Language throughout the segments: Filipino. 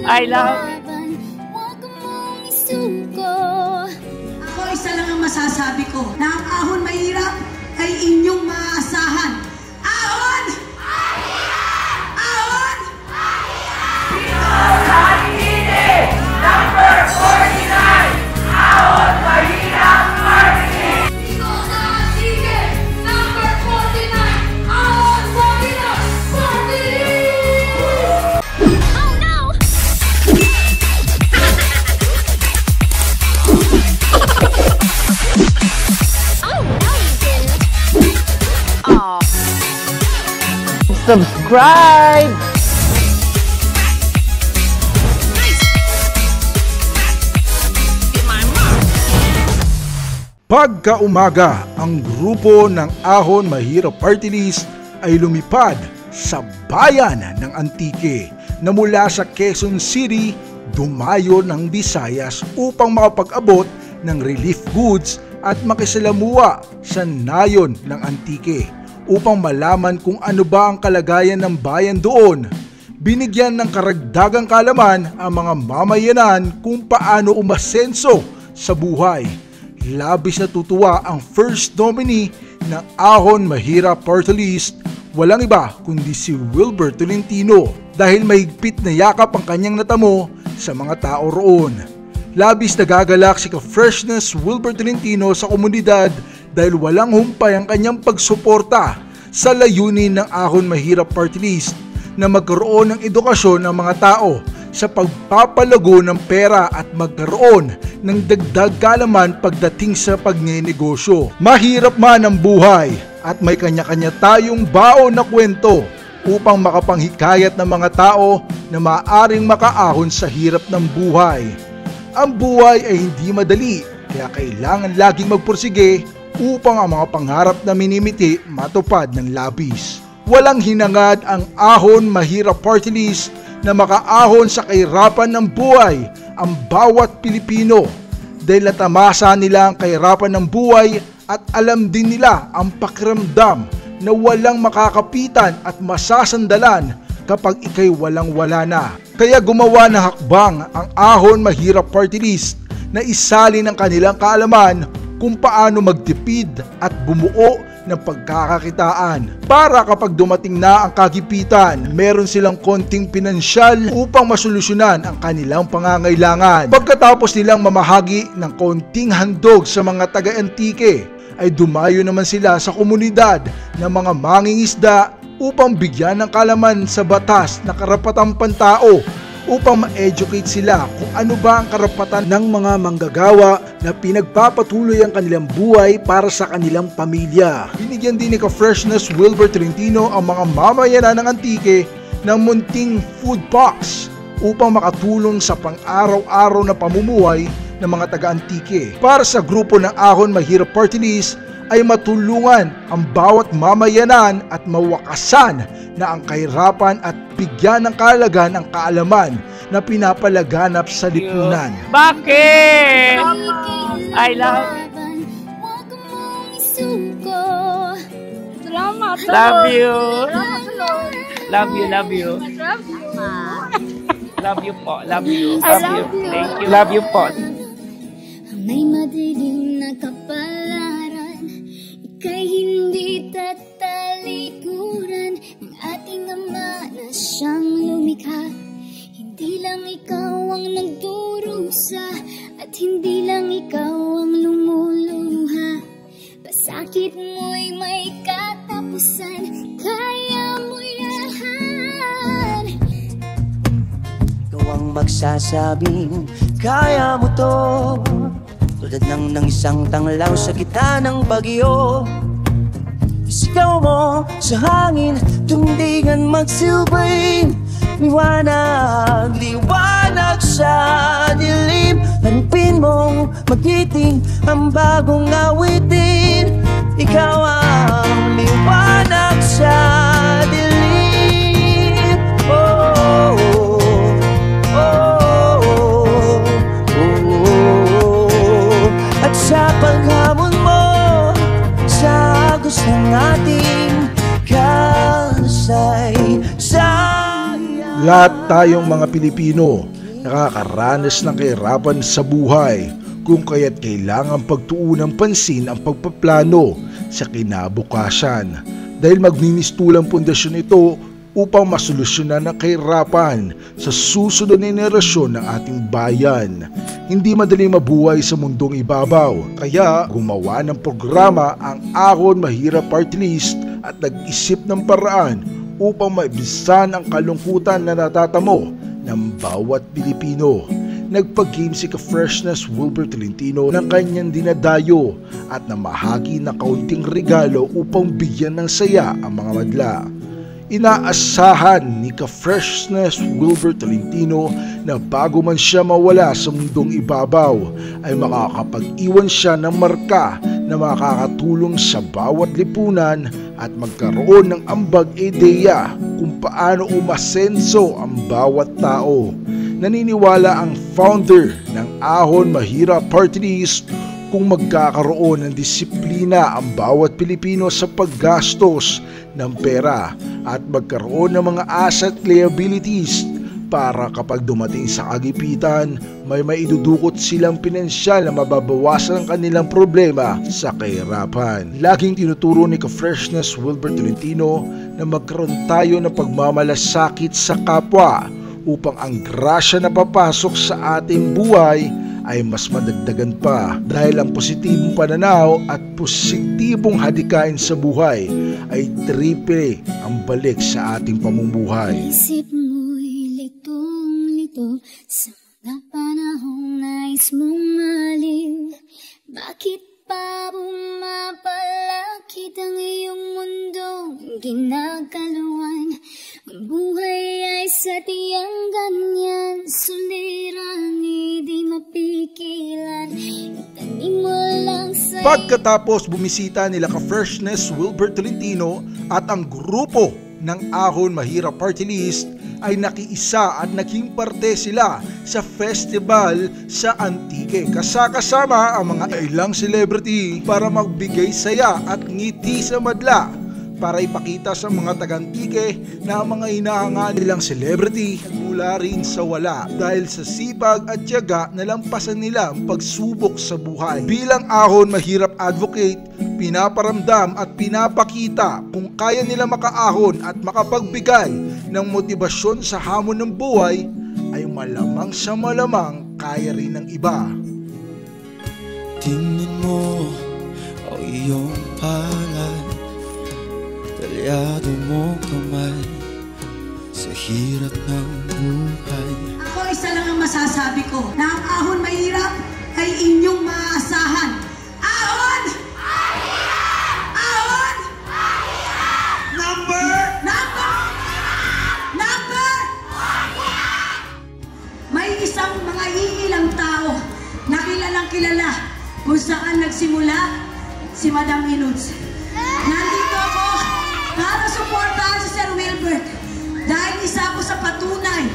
I love. Ako isa lang ang masasabi ko na ang ahon mahirap ay inyong maaasahan. Ahon! Ahon! Number 49! Ahon mahirap marketing! Number 49! Ahon mahirap marketing! Oh no! Oh no you didn't! Oh. Subscribe! Pagkaumaga, ang grupo ng Ahon Mahirap Party List ay lumipad sa bayan ng Antique na mula sa Quezon City dumayo ng Visayas upang makapag-abot ng relief goods at makisalamuha sa nayon ng Antique upang malaman kung ano ba ang kalagayan ng bayan doon. Binigyan ng karagdagang kaalaman ang mga mamayanan kung paano umasenso sa buhay. Labis na tutuwa ang first nominee ng Ahon Mahirap Party List, walang iba kundi si Wilber Tolentino dahil mahigpit na yakap ang kanyang natamo sa mga tao roon. Labis na gagalak si ka-freshness Wilber Tolentino sa komunidad dahil walang humpay ang kanyang pagsuporta sa layunin ng Ahon Mahirap Party List na magkaroon ng edukasyon ng mga tao sa pagpapalago ng pera at magkaroon ng dagdag kaalaman pagdating sa pagnenegosyo. Mahirap man ang buhay at may kanya-kanya tayong baon na kwento upang makapanghikayat ng mga tao na maaaring makaahon sa hirap ng buhay. Ang buhay ay hindi madali kaya kailangan laging magpursige upang ang mga pangarap na minimiti matupad ng labis. Walang hinangad ang Ahon Mahirap Party List na makaahon sa kahirapan ng buhay ang bawat Pilipino dahil natamasa nila ang kahirapan ng buhay at alam din nila ang pakiramdam na walang makakapitan at masasandalan kapag ikay walang-wala na. Kaya gumawa ng hakbang ang Ahon Mahirap Party List na isalin ang kanilang kaalaman kung paano magtipid at bumuo ng pagkakakitaan para kapag dumating na ang kagipitan, meron silang konting pinansyal upang masolusyonan ang kanilang pangangailangan. Pagkatapos nilang mamahagi ng konting handog sa mga taga-Antique, ay dumayo naman sila sa komunidad ng mga mangingisda upang bigyan ng kaalaman sa batas na karapatang pantao upang ma-educate sila kung ano ba ang karapatan ng mga manggagawa na pinagpapatuloy ang kanilang buhay para sa kanilang pamilya. Binigyan din ni ka-freshness Wilber Tolentino ang mga mamayanan ng Antique ng munting food box upang makatulong sa pang-araw-araw na pamumuhay ng mga taga-Antique. Para sa grupo ng Ahon Mahirap Party List ay matulungan ang bawat mamayanan at mawakasan na ang kahirapan at bigyan ng kaalagan ang kaalaman na pinapalaganap sa lipunan. Bakit? I love. Salamat. Love you. Love you, love you. Love you po, love you. Love you. Thank you. Love you po. May madilim na kapalaran, ika'y hindi tatalikuran ng ating Ama na siyang lumikha. Hindi lang ikaw ang nagdurusa at hindi lang ikaw ang lumuluha. Pasakit mo'y may katapusan, kaya mo yan. Ikaw ang magsasabing kaya mo to, tulad ng isang tanglaw sa gitna ng bagyo. Isigaw mo sa hangin, tumindigan magsilbing liwanag, liwanag sa dilim. Harapin mong magiting ang bagong awitin. Ikaw ang liwanag sa dilim. Oh, oh, oh, oh. At sa paghamon mo sa agos ng ating kasaysayan, lahat tayong mga Pilipino nakakaranas ng kahirapan sa buhay, kung kaya't kailangan pagtuunan pansin ang pagpaplano sa kinabukasan dahil magmimistulang pundasyon ito upang masolusyonan ang kahirapan sa susunod na henerasyon ng ating bayan. Hindi madali mabuhay sa mundong ibabaw, kaya gumawa ng programa ang Ahon Mahirap Party List at nag-isip ng paraan upang maibisan ang kalungkutan na natatamo ng bawat Pilipino. Nagpag-game si Ka-Freshness Wilbur Tolentino ng kanyang dinadayo at namahagi ng kaunting regalo upang bigyan ng saya ang mga madla. Inaasahan ni Ka-Freshness Wilbur Tolentino na bago man siya mawala sa mundong ibabaw ay makakapag-iwan siya ng marka na makakatulong sa bawat lipunan at magkaroon ng ambag ideya kung paano umasenso ang bawat tao. Naniniwala ang founder ng Ahon Mahirap Party List kung magkakaroon ng disiplina ang bawat Pilipino sa paggastos ng pera at magkaroon ng mga asset liabilities para kapag dumating sa kagipitan may maidudukot silang pinansyal na mababawasan ang kanilang problema sa kahirapan. Laging tinuturo ni Ka-Freshness Wilbur Tolentino na magkaroon tayo ng pagmamalasakit sa kapwa upang ang grasya na papasok sa ating buhay ay mas madagdagan pa dahil ang positibong pananaw at positibong hadikain sa buhay ay triple ang balik sa ating pamumuhay. Isip mo'y litong-lito sa mga panahong nais mong aliw. Bakit pa bumapalakit ang iyong mundong ginagaluan? Ang buhay ay sadyang ganyan, sulirang hindi mapigilan. Itanim mo lang sa... Pagkatapos bumisita nila Ka-Freshness Wilbur Tolentino at ang grupo ng Ahon Mahirap Party List ay nakiisa at naging parte sila sa festival sa Antique. Kasama ang mga ilang celebrity para magbigay saya at ngiti sa madla para ipakita sa mga taga-Antique na ang mga hinahanga nilang celebrity mula rin sa wala dahil sa sipag at tiyaga na lampasan nila ang pagsubok sa buhay. Bilang Ahon Mahirap advocate, pinaparamdam at pinapakita kung kaya nila makaahon at makapagbigay ng motibasyon sa hamon ng buhay ay malamang sa malamang kaya rin ng iba. Tingnan mo ang iyong palad, talyado mong kamay sa hirap ng buhay. Ako isa lang ang masasabi ko na ang Ahon Mahirap ay inyong maaasahan. Ahon! Ahon! Number! May isang mga iilang tao na kilalang kilala kung saan nagsimula si Madam Inuts. Nandito ako para suportahan si Sir Wilbert dahil isa ako sa patunay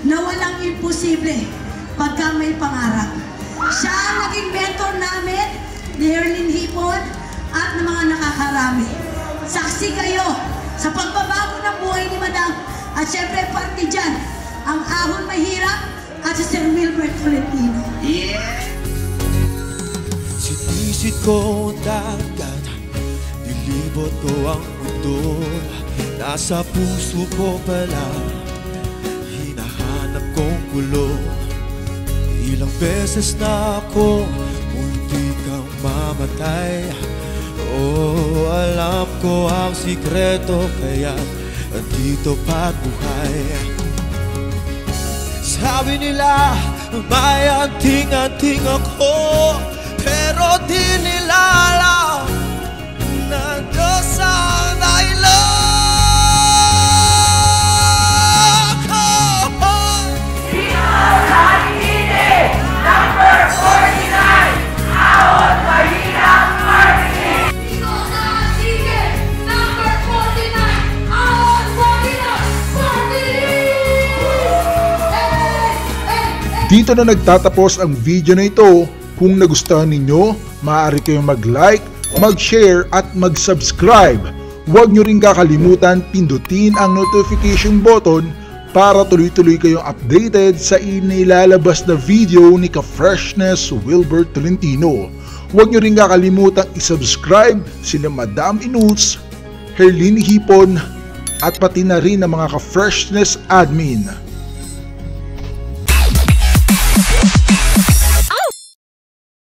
na walang imposible pagka may pangarap. Siya ang naging mentor namin ni Herlin Hipon at ng mga nakakarami. Saksi kayo sa pagbabago ng buhay ni Madam at syempre parte dyan ang Ahon Mahirap at si Sir Wilbert Tolentino. Yeah! Sinisid ko ang dagat, nilibot ko ang mundo. Nasa puso ko pala, hinahanap kong gulo. Ilang beses na ako munti kang mamatay. Oh, alam ko ang sikreto, kaya andito pa't buhay. Sabi nila, may anting-anting ako, pero di nila alam na Diyos ang dahilan. Number 49, Ahon Mahirap Party List. Dito sa Antique, number 49, Ahon Mahirap Party List. Dito na nagtatapos ang video na ito. Kung nagustuhan ninyo, maaari kayong mag-like, mag-share at mag-subscribe. Huwag nyo rin kakalimutan pindutin ang notification button para tuloy-tuloy kayong updated sa inilalabas na video ni Ka-Freshness Wilbert Tolentino. Huwag nyo rin kakalimutang isubscribe sila Madam Inuts, Herlene Hipon at pati na rin ang mga Ka-Freshness admin.